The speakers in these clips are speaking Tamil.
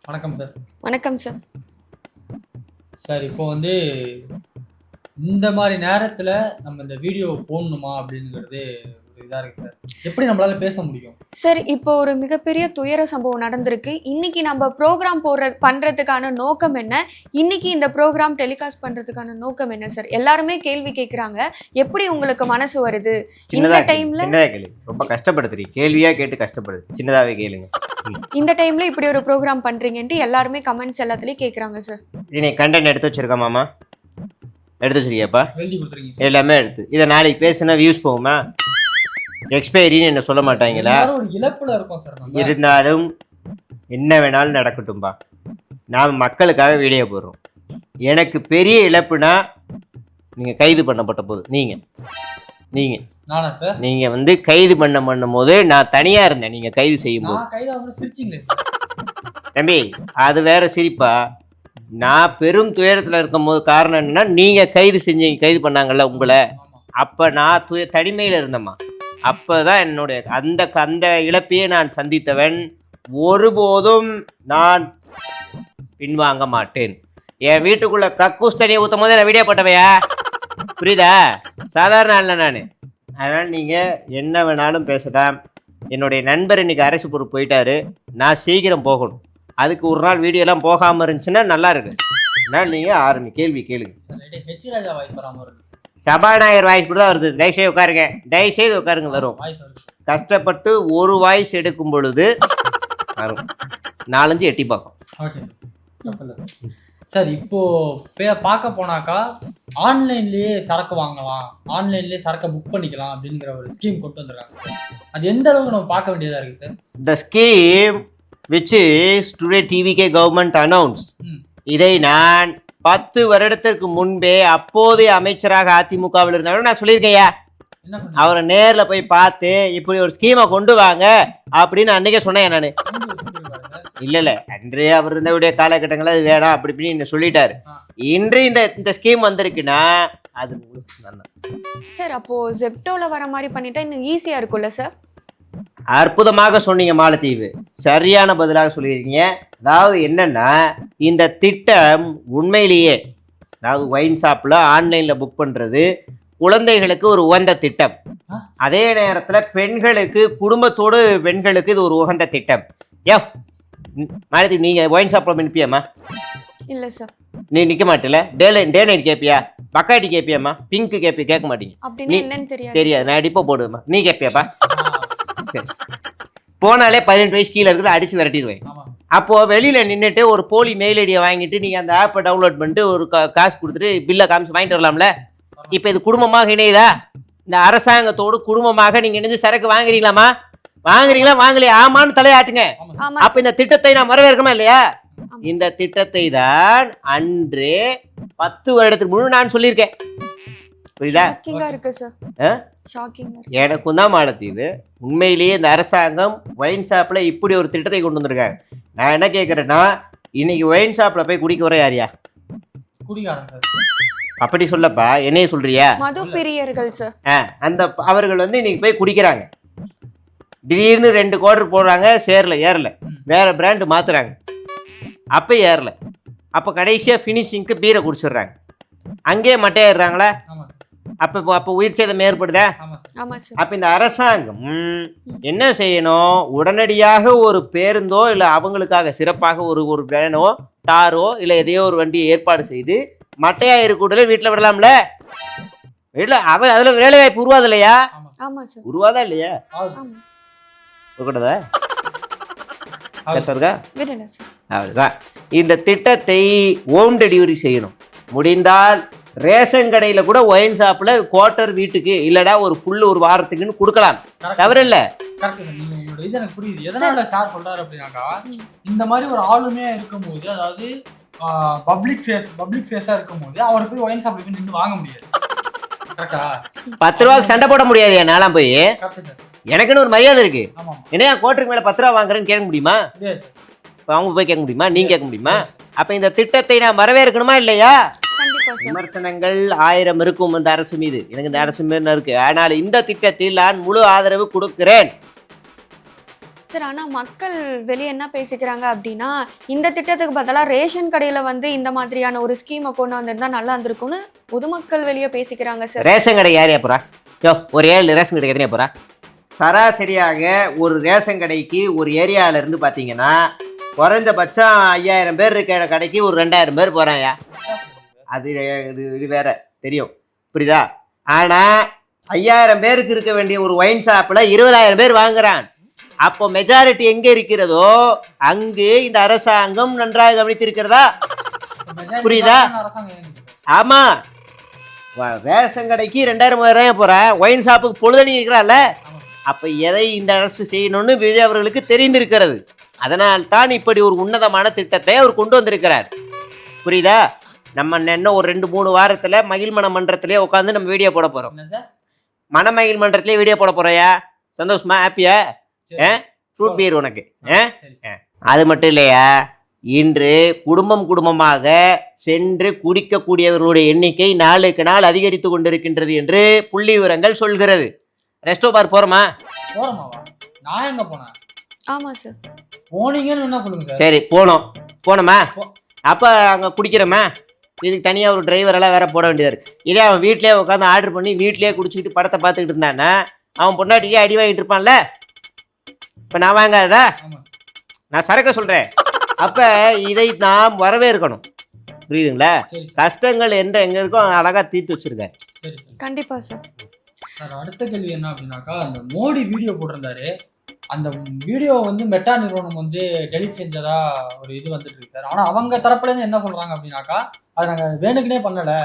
வணக்கம் சார். வணக்கம் சார். சார் இப்போ இந்த மாதிரி நேரத்தில் நம்ம இந்த வீடியோ போடணுமா அப்படிங்கிறது ஒரு இதாக இருக்குது சார். எப்படி நம்மளால பேச முடியும் சார்? இப்போ ஒரு மிகப்பெரிய துயர சம்பவம் நடந்திருக்கு. இன்னைக்கு நம்ம ப்ரோக்ராம் பண்றதுக்கான நோக்கம் என்ன? இன்னைக்கு இந்த ப்ரோக்ராம் டெலிகாஸ்ட் பண்றதுக்கான நோக்கம் என்ன சார்? எல்லாருமே கேள்வி கேட்குறாங்க. எப்படி உங்களுக்கு மனசு வருது இந்த டைம்ல? ரொம்ப கஷ்டப்படுத்துறீங்க, கேள்வியா கேட்டு கஷ்டப்படுது. சின்னதாவே கேளுங்க. இந்த டைம்ல இப்படி ஒரு ப்ரோக்ராம் பண்றீங்கன்ட்டு எல்லாருமே கமெண்ட்ஸ் எல்லாத்துலயும் கேட்குறாங்க சார். நீ கண்டென்ட் எடுத்து வச்சிருக்க மாமா? எடுத்து வச்சிருக்கியாப்பா? எழுதி கொடுத்துருக்கீங்க எல்லாமே எடுத்து. இதை நாளைக்கு பேசுனா வியூஸ் போகுமா? எக்ஸ்பைரின்னு என்ன சொல்ல மாட்டாங்களா? ஒரு இழப்புல இருக்கும் சார். இருந்தாலும் என்ன வேணாலும் நடக்கட்டும்பா. நாம் மக்களுக்காக வீடியோ போடுறோம். எனக்கு பெரிய இழப்புனா நீங்க கைது பண்ணப்பட்ட போது நீங்க கைது பண்ணும் போது நான் தனியா இருந்தேன். நீங்க கைது செய்யும் போது தம்பி அது வேற சிரிப்பா. நான் பெரும் துயரத்துல இருக்கும் போது காரணம் என்னன்னா நீங்க கைது பண்ணாங்கல்ல உங்களை. அப்ப நான் தனிமையில இருந்தேம்மா. அப்பதான் என்னுடைய அந்த இழப்பையே நான் சந்தித்தவன். ஒருபோதும் நான் பின்வாங்க மாட்டேன். என் வீட்டுக்குள்ள கக்கூஸ் தனியை ஊத்தும் போது நான் வீடியோ போட்டவையா? புரியுதா? சாதாரண ஆள்ல நான். அதனால நீங்க என்ன வேணாலும் பேசலாம். என்னுடைய நண்பர் இன்னைக்கு அரசு பொறுப்பு போயிட்டாரு. நான் சீக்கிரம் போகணும். அதுக்கு ஒரு நாள் வீடியோலாம் போகாம இருந்துச்சுன்னா நல்லா இருக்கு. அதனால நீங்க கேள்வி கேளுங்க. சபாநாயகர் வாய்ஸ் கூட தான் வருது. தயவுசெய்து உட்காருங்க, தயவுசெய்து உட்காருங்க. வரும். கஷ்டப்பட்டு ஒரு வாய்ஸ் எடுக்கும் பொழுது வரும். 4-5 எட்டி பார்க்கும். சார் இப்போ பார்க்க போனாக்கா ஆன்லைன்லயே சரக்கு வாங்கலாம், ஆன்லைன்லயே சரக்கை புக் பண்ணிக்கலாம் அப்படிங்கிற ஒரு ஸ்கீம் கொண்டு வந்திருக்காங்க. அது எந்த அளவுக்கு நம்ம பார்க்க வேண்டியதா இருக்கு sir? The scheme which is today TVK government announced. இதை நான் 10 வருடத்திற்கு முன்பே அப்போதைய அமைச்சராக அதிமுகவில் இருந்தவரை நான் சொல்லியிருக்கையா. அவரை நேர்ல போய் பார்த்து இப்படி ஒரு ஸ்கீமை கொண்டு வாங்க அப்படின்னு அன்னைக்கே சொன்னேன் நானு. இல்ல அன்றே அவர் இருந்தவுடைய காலகட்டங்கள் அது வேணாம் அப்படி இப்படின்னு சொல்லிட்டாரு. இன்று இந்த ஸ்கீம் வந்திருக்குன்னா அது சார் அப்போ ஜெப்டோல வர மாதிரி பண்ணிட்டா இன்னும் ஈஸியா இருக்கும்ல சார்? அற்புதமாக சொன்னீங்க மாலத்தீவு. சரியான பதிலாக சொல்லியிருக்கீங்க. அதாவது என்னன்னா இந்த திட்டம் உண்மையிலேயே அதாவது ஒயின் ஷாப்ல ஆன்லைன்ல புக் பண்றது குழந்தைகளுக்கு ஒரு உகந்த திட்டம். அதே நேரத்தில் பெண்களுக்கு குடும்பத்தோடு பெண்களுக்கு இது ஒரு உகந்த திட்டம். மாலத்தீவு நீங்க ஒயின் ஷாப்ல நிற்பியாம்மா? இல்ல சார். நீ நிக்க மாட்டல. Day night கேப்பியா? பக்காட்டி கேப்பியாம்மா? பிங்க் கேட்க மாட்டீங்க. தெரியாது. நான் அடிப்பா போடுவேம்மா. நீ கேப்பியாப்பா? போனாலே 18 வயசு கீழே இருக்கிற அடிச்சு விரட்டிடுவேன். அப்போ வெளியில நின்றுட்டு ஒரு போலி மெயில் ஐடியை வாங்கிட்டு நீங்க அந்த ஆப்பை டவுன்லோட் பண்ணிட்டு ஒரு காசு கொடுத்துட்டு பில்லை காமிச்சு வாங்கிட்டு வரலாம்ல. இப்ப இது குடும்பமாக இணையுதா? இந்த அரசாங்கத்தோடு குடும்பமாக நீங்க இணைஞ்சு சரக்கு வாங்குறீங்களா? வாங்கலையா? ஆமான்னு தலையாட்டுங்க. அப்ப இந்த திட்டத்தை நான் வரவேற்கணுமா இல்லையா? இந்த திட்டத்தை தான் அன்று 10 வருடத்துக்கு முன்பு நான் சொல்லியிருக்கேன். புரியுதா? எனக்கும் தான் மாலத்தீவு. உண்மையிலேயே இந்த அரசாங்கம் ஒயின் ஷாப்ல இப்படி ஒரு திட்டத்தை கொண்டு வந்திருக்காங்க. நான் என்ன கேட்கறேன்னா இன்னைக்கு ஒயின் ஷாப்ல போய் குடிக்க வர யாரியா? அப்படி சொல்லப்பா, என்னைய சொல்றியா? மது பிரியர்கள் சார். அந்த அவர்கள் இன்னைக்கு போய் குடிக்கிறாங்க. திடீர்னு 2 குவார்டர் போடுறாங்க, ஏறல வேற பிராண்டு மாத்துறாங்க. அப்ப ஏறல. அப்ப கடைசியா பினிஷிங்க்கு பீரை குடிச்சிடுறாங்க. அங்கேயே மட்டையாடுறாங்களா? அப்ப உயிர் சேதம் ஏற்படுதா? அப்ப இந்த அரசாங்கம் என்ன செய்யணும்? உடனடியாக ஒரு பேருந்தோ இல்ல அவங்களுக்காக சிறப்பாக ஒரு வேனோ தாரோ இல்ல எதையோ ஒரு வண்டியை ஏற்பாடு செய்து மட்டையா இருக்கூட வீட்டுல விடலாம்ல. வீட்டுல அதுல வேலை வாய்ப்பு உருவாது இல்லையா? உருவாதா இல்லையா? இந்த திட்டத்தை ஹோம் டெலிவரி செய்யணும். முடிந்தால் ரேஷன் கடையில கூட ஒயின் ஷாப்ல குவார்டர் வீட்டுக்கு இல்லடா ஒரு ஃபுல் ஒரு வாரத்துக்குன்னு கொடுக்கலாம். தவறு இல்ல. இது எனக்கு புரியுது. எதனால சார் சொல்றாரு அப்படின்னாக்கா இந்த மாதிரி ஒரு ஆளுமையா இருக்கும் போது, அதாவது பப்ளிக் ஃபேஸா இருக்கும் போது அவர் போய் ஒயின் ஷாப்ல போய் நின்று வாங்க முடியாது. கரெக்டா? 10 ரூபாய்க்கு சண்டை போட முடியாது. நான்லாம் போய் எனக்குன்னு ஒரு மரியாதை இருக்கு. என்ன குவார்டருக்கு மேல 10 ரூபா வாங்குறேன்னு கேட்க முடியுமா? அவங்க போய் கேட்க முடியுமா? நீங்க கேட்க முடியுமா? அப்ப இந்த திட்டத்தை நான் வரவேற்கணுமா இல்லையா? விமர்சனங்கள் 1000 இருக்கும் இந்த அரசு மீது. எனக்கு இந்த அரசு மீது இருக்கு. ஆனால் இந்த திட்டத்தில் நான் முழு ஆதரவு கொடுக்கிறேன். சார் ஆனால் மக்கள் வெளியே என்ன பேசிக்கிறாங்க அப்படின்னா இந்த திட்டத்துக்கு பதிலாக ரேஷன் கடையில் வந்து இந்த மாதிரியான ஒரு ஸ்கீமை கொண்டு வந்திருந்தா நல்லா இருந்திருக்கும்னு பொதுமக்கள் வெளியே பேசிக்கிறாங்க சார். ரேஷன் கடை யாரையா போகிறா? ஒரு 7 ரேஷன் கடை எத்தனையா போகிறா? சராசரியாக ஒரு ரேஷன் கடைக்கு ஒரு ஏரியாவிலேருந்து பார்த்தீங்கன்னா குறைந்தபட்சம் 5000 பேர் இருக்கிற கடைக்கு ஒரு 2000 பேர் போகிறாயா. அது இது வேற தெரியும், புரியுதா? ஆனால் 5000 பேருக்கு இருக்க வேண்டிய ஒரு ஒயின் ஷாப்பில் 20000 பேர் வாங்குறான். அப்போ மெஜாரிட்டி எங்கே இருக்கிறதோ அங்கு இந்த அரசாங்கம் நன்றாக கவனித்திருக்கிறதா? புரியுதா? ஆமாம், ரேஷன் கடைக்கு 2000 போகிறேன், ஒயின் ஷாப்புக்கு பொழுதனி இருக்கிறான்ல. அப்போ எதை இந்த அரசு செய்யணும்னு விஜய் அவர்களுக்கு தெரிந்திருக்கிறது. அதனால்தான் இப்படி ஒரு உன்னதமான திட்டத்தை அவர் கொண்டு வந்திருக்கிறார். புரியுதா? நம்ம இன்னும் ஒரு 2-3 வாரத்தில் மகிழ்மன மன்றத்திலே உட்காந்து நம்ம வீடியோ போட போகிறோம். மனமகிழ் மன்றத்திலே வீடியோ போட போகிறோயா? சந்தோஷமா? ஹாப்பியா? ஃப்ரூட் பீர் உனக்கு. அது மட்டும் இல்லையா, இன்று குடும்பமாக சென்று குடிக்கக்கூடியவர்களுடைய எண்ணிக்கை நாளுக்கு நாள் அதிகரித்து கொண்டிருக்கின்றது என்று புள்ளி விவரங்கள் சொல்கிறது. ரெஸ்டோ பார் போகிறோமா? நான் எங்க போனேன்? ஆமாம் சார். போனீங்கன்னு என்ன சொல்லுங்க. சரி, போனோமா? அப்போ அங்கே குடிக்கிறோமா? இதுக்கு தனியாக ஒரு டிரைவர் எல்லாம் வேற போட வேண்டியது. இதே அவன் வீட்டிலே உட்காந்து ஆர்டர் பண்ணி வீட்டிலே குடிச்சிக்கிட்டு படத்தை பார்த்துக்கிட்டு இருந்தான்னா அவன் பொண்டாட்டியே அடி வாங்கிட்டு இருப்பான்ல. இப்போ நான் வாங்காததா? நான் சரக்க சொல்கிறேன். அப்போ இதை நாம் வரவேற்கணும். புரியுதுங்களா? கஷ்டங்கள் எங்கே இருக்கோ அழகாக தீர்த்து வச்சிருக்காரு. கண்டிப்பாக சார். சார் அடுத்த கேள்வி என்ன அப்படின்னாக்கா, அந்த மோடி வீடியோ போட்டிருந்தாரு, அந்த வீடியோ வந்து மெட்டா நிறுவனம் வந்து டெலிட் செஞ்சதா ஒரு இது வந்துட்டு இருக்கு சார். ஆனால் அவங்க தரப்புலேருந்து என்ன சொல்கிறாங்க அப்படின்னாக்கா, அது நாங்கள் வேணுக்குனே பண்ணலை,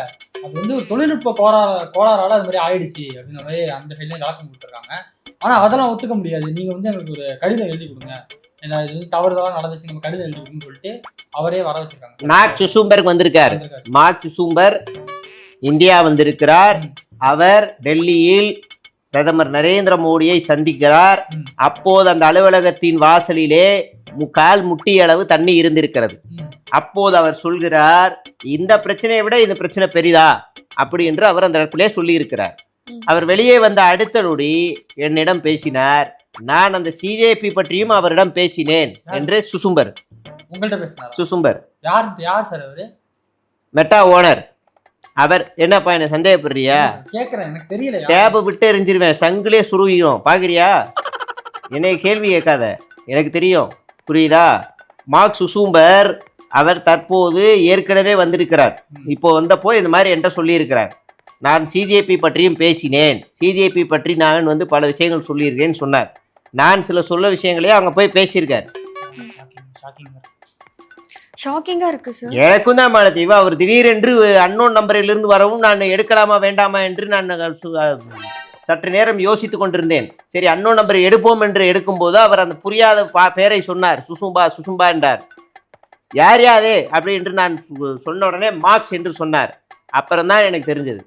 அது வந்து ஒரு தொழில்நுட்ப கோளாறால் அது மாதிரி ஆயிடுச்சு அப்படின்ற மாதிரி அந்த சைட்லேயும் விளக்கம் கொடுத்துருக்காங்க. ஆனால் அதெல்லாம் ஒத்துக்க முடியாது, நீங்கள் வந்து எங்களுக்கு ஒரு கடிதம் எழுதி கொடுங்க, இது வந்து தவறுதலாக நடந்துச்சு, நம்ம கடிதம் எழுதி கொடுங்கன்னு சொல்லிட்டு அவரே வர வச்சிருக்காங்க. மார்க் சுசூம்பர்க் வந்திருக்கார். மார்க் சுசூம்பர் இந்தியா வந்திருக்கிறார். அவர் டெல்லியில் பிரதமர் நரேந்திர மோடியை சந்திக்கிறார். அப்போது அந்த அலுவலகத்தின் வாசலிலே 1/4 முட்டி அளவு தண்ணி இருந்திருக்கிறது. அப்போது அவர் சொல்கிறார், இந்த பிரச்சனையை விட இந்த பிரச்சனை பெரிதா அப்படி என்று அவர் அந்த இடத்திலே சொல்லி இருக்கிறார். அவர் வெளியே வந்த அடுத்த நொடி என்னிடம் பேசினார். நான் அந்த சிஜேபி பற்றியும் அவரிடம் பேசினேன் என்று சுசும்பர். உங்கள்கிட்ட பேசினார் சுசும்பர் யார் சார்? அவரு மெட்டா ஓனர். அவர் என்னப்பா என்ன சந்தேகப்படுறியா? கேக்குறேன், எனக்கு தெரியல. டேபை விட்டு எரிஞ்சிருவேன், சங்கிலே சுருவிடும். பாக்குறியா? என்னை கேள்வி கேட்காத, எனக்கு தெரியும். புரியுதா? மார்க் சுசூம்பர் அவர் தற்போது ஏற்கனவே வந்திருக்கிறார். இப்போ வந்தப்போ இந்த மாதிரி என்கிட்ட சொல்லியிருக்கிறார், நான் சிஜேபி பற்றியும் பேசினேன், சிஜேபி பற்றி நான் வந்து பல விஷயங்கள் சொல்லியிருக்கேன்னு சொன்னார். நான் சில விஷயங்களையே அவங்க போய் பேசியிருக்கார். ஷாக்கிங்கா இருக்கு சார். எனக்கும் தான் மாலத்தீவா. அவர் திடீரென்று அன்னோன் நம்பரிலிருந்து வரவும் நான் எடுக்கலாமா வேண்டாமா என்று நான் சற்று நேரம் யோசித்து கொண்டிருந்தேன். சரி, அன்னோன் நம்பரை எடுப்போம் என்று எடுக்கும்போது அவர் அந்த புரியாத பேரை சொன்னார். சுசும்பா என்றார். யார் யாரு அப்படி என்று நான் சொன்ன உடனே மார்க்ஸ் என்று சொன்னார். அப்புறம் தான் எனக்கு தெரிஞ்சது.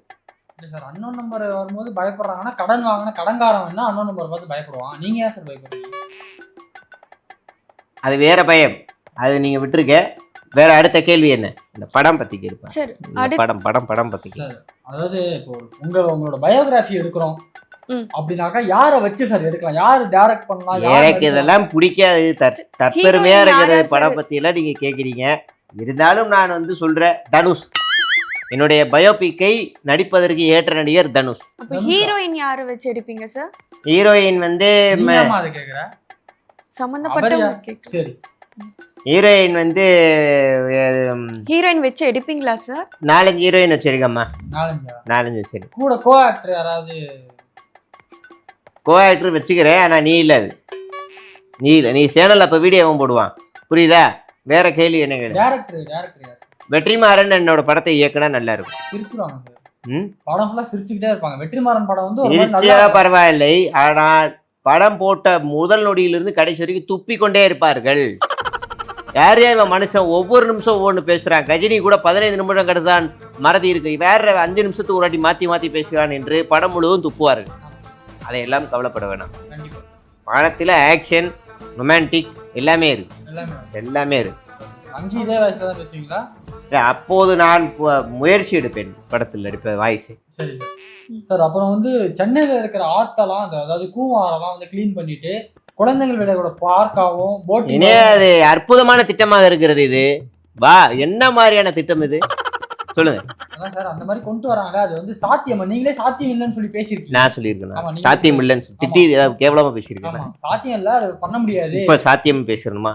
சார் அன்னோன் நம்பர் வரும்போது பயப்படுறாங்கன்னா, கடன் வாங்கின கடன்காரன் வேணா அன்னோன் நம்பர் பார்த்து பயப்படுவான். நீங்க ஏன் சார் பயப்படுறீங்க? அது வேற பயம், அது நீங்க விட்டுருக்க. வேற அடுத்த கேள்வி என்ன? இந்த படம் பத்தி கேட்பேன். படம் பத்தி. அதாவது இப்போ உங்களோட பயோகிராஃபி எடுக்கிறோம் அப்படின்னாக்கா யாரை வச்சு சார் எடுக்கலாம்? யாரு டைரக்ட் பண்ணலாம்? எனக்கு இதெல்லாம் பிடிக்காது, தற்பெருமையா இருக்கிற படம் பத்தி எல்லாம் நீங்க கேக்குறீங்க. இருந்தாலும் நான் வந்து சொல்றேன், தனுஷ் என்னுடைய பயோபிக்கை நடிப்பதற்கு ஏற்ற நடிகர் தனுஷ். ஹீரோயின் யாரை வச்சு எடுப்பீங்க சார்? ஹீரோயின் வந்து சம்பந்தப்பட்ட ஹீரோயின் வந்து ஹீரோயின் வச்சு எடுப்பீங்களா சார்? 4-5 ஹீரோயின் வச்சிருக்கம்மா. 4-5 வச்சிருக்கேன். கூட கோ ஆக்டர் யாராவது? கோ ஆக்டர் வச்சுக்கிறேன், ஆனால் நீ இல்லை. அது நீ இல்லை, நீ சேனல் அப்போ வீடியோவும் போடுவான். புரியுதா? வேற கேள்வி என்ன கேள்வி? டேரக்டர் வெற்றிமாறன் என்னோட படத்தை இயக்குனா நல்லா இருக்கும். சிரிச்சுவாங்க சார். படம் ஃபுல்லா சிரிச்சுக்கிட்டே இருப்பாங்க. வெற்றிமாறன் படம் வந்து சிரிச்சா பரவாயில்லை, ஆனால் படம் போட்ட முதல் நொடியிலிருந்து கடைசி வரைக்கும் துப்பி கொண்டே இருப்பார்கள். யாரையா இவன் மனுஷன் ஒவ்வொரு நிமிஷம் ஒவ்வொன்று பேசுகிறான். கஜினி கூட 15 நிமிடம் கடுதான் மறதி இருக்கு, வேற 5 நிமிஷத்துக்கு ஒரு வாட்டி மாற்றி பேசுகிறான் என்று படம் முழுவதும் துப்புவார்கள். அதையெல்லாம் கவலைப்பட வேணாம். படத்தில் ஆக்ஷன், ரொமான்டிக் எல்லாமே இருக்கு. அப்போது நான் முயற்சி எடுப்பேன் படத்தில் நடிப்ப வாய்ஸ். சரி சார். அப்புறம் வந்து சென்னையில் இருக்கிற ஆத்தெல்லாம், அதாவது கூவாரெல்லாம் வந்து கிளீன் பண்ணிட்டு குழந்தைகள் விளையாட பார்க்காவும் போட்டிங் இனே அது அற்புதமான திட்டமாக இருக்கிறது இது. வா, என்ன மாதிரியான திட்டம் இது சொல்லுங்க. அதான் சார் அந்த மாதிரி கொண்டு வராங்க. அது வந்து சாத்தியமா? நீங்களே சாத்தியம் இல்லைன்னு சொல்லி பேசியிருக்கீங்க. நான் சொல்லியிருக்கேன் சாத்தியம் இல்லைன்னு திட்டி ஏதாவது கேவலமா பேசியிருக்கேன். சாத்தியம் இல்ல, அது பண்ண முடியாது. இப்ப சாத்தியம் பேசணுமா?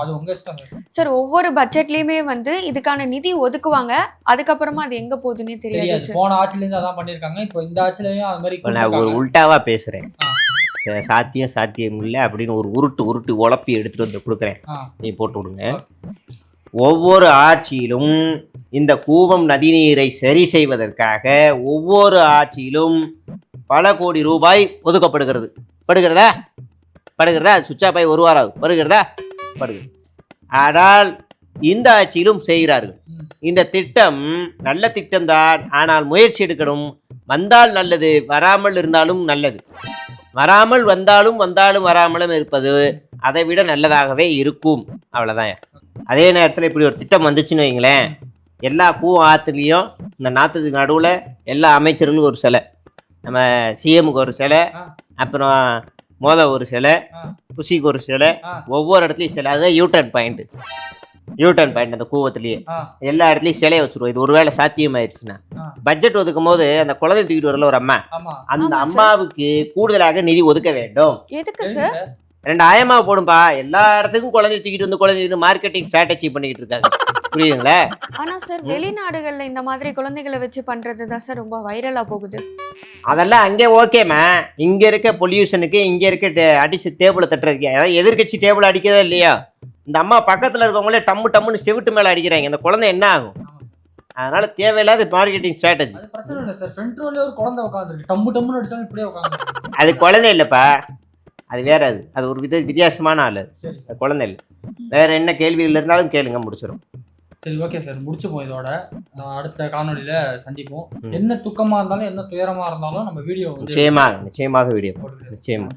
அது உங்க இஷ்டம் சார். ஒவ்வொரு பட்ஜெட்லயுமே வந்து இதுக்கான நிதி ஒதுக்குவாங்க, அதுக்கப்புறமா அது எங்க போகுதுன்னே தெரியாது சார். போன ஆட்சில இருந்து அதான் பண்ணிருக்காங்க, இப்போ இந்த ஆட்சிலயும் அது மாதிரி நான் ஒரு உல்டாவா பேசுறேன். சாத்தியம் இல்லை அப்படின்னு ஒரு உருட்டு உழப்பி எடுத்துட்டு வந்து கொடுக்குறேன், நீ போட்டு விடுங்க. ஒவ்வொரு ஆட்சியிலும் இந்த கூவம் நதிநீரை சரி செய்வதற்காக ஒவ்வொரு ஆட்சியிலும் பல கோடி ரூபாய் ஒதுக்கப்படுகிறது. படுகிறதா? சுவிட்ச் ஆஃப் ஆகி ஒரு வாரம் படுகிறதா? ஆனால் இந்த ஆட்சியிலும் செய்கிறார்கள். இந்த திட்டம் நல்ல திட்டம்தான், ஆனால் முயற்சி எடுக்கணும். வந்தால் நல்லது, வராமல் இருந்தாலும் நல்லது. வராமல் வந்தாலும் வராமலும் இருப்பது அதை விட நல்லதாகவே இருக்கும். அவ்வளோதான். அதே நேரத்தில் இப்படி ஒரு திட்டம் வந்துச்சுன்னு வைங்களேன், எல்லா கூவம் ஆற்றுலையும் இந்த நாற்றுக்கு நடுவில் எல்லா அமைச்சர்களும் ஒரு சிலை, நம்ம சிஎம்முக்கு ஒரு சிலை, அப்புறம் ஒரு சிலை, புஷிக்கு ஒரு சிலை, ஒவ்வொரு இடத்துலையும் சிலை. அதுதான் யூட்டர்ன் பாயிண்ட் அந்த கூவத்திலேயே எல்லா இடத்துலையும் சிலையை வச்சுருவோம். இது ஒருவேளை சாத்தியமாயிருச்சுன்னா பட்ஜெட் ஒதுக்கும் போது அந்த குழந்தை தூக்கிட்டு வரல ஒரு அம்மா, அந்த அம்மாவுக்கு கூடுதலாக நிதி ஒதுக்க வேண்டும். எதுக்கு சார்? 2 ஆயமா போடும்பா. எல்லா இடத்துக்கும் குழந்தை தூக்கிட்டு வந்து குழந்தை மார்க்கெட்டிங் ஸ்ட்ராட்டஜி பண்ணிக்கிட்டு இருக்காங்க, புரியுதுங்களா? ஆனா சார் வெளிநாடுகள்ல இந்த மாதிரி குழந்தைகளை வச்சு பண்றதுதான் சார் ரொம்ப வைரலா போகுது. அதெல்லாம் அங்கே ஓகேம்மா. இங்க இருக்க பொல்யூஷனுக்கு இங்க இருக்க அடிச்சு டேபிளை தட்டுறதுக்கு, அதாவது எதிர்கட்சி டேபிள் அடிக்கிறதா இல்லையா, இந்த அம்மா பக்கத்துல இருக்கவங்களே டம்முன்னு செவிட்டு மேல அடிக்கிறாங்க. இந்த குழந்தை என்ன ஆகும்? அதனால தேவையில்லாத மார்க்கெட்டிங் ஸ்ட்ராட்டஜி. அது பிரச்சனை இல்லை சார். ஃப்ரண்ட் ரோல ஒரு குழந்தை உட்காந்துருக்கு, டம்முன்னு அடிச்சாலும் இப்படியே உட்காந்து. அது குழந்தை இல்லப்பா, அது வேற. அது ஒரு வித்தியாசமான ஆளு, குழந்தை இல்லை. வேற என்ன கேள்விகள் இருந்தாலும் கேளுங்க, முடிச்சிடும். சரி, ஓகே சார், முடிச்சுப்போம். இதோட அடுத்த காணொலியில சந்திப்போம். என்ன துக்கமா இருந்தாலும் என்ன துயரமா இருந்தாலும் நம்ம வீடியோ நிச்சயமாக வீடியோ நிச்சயமா.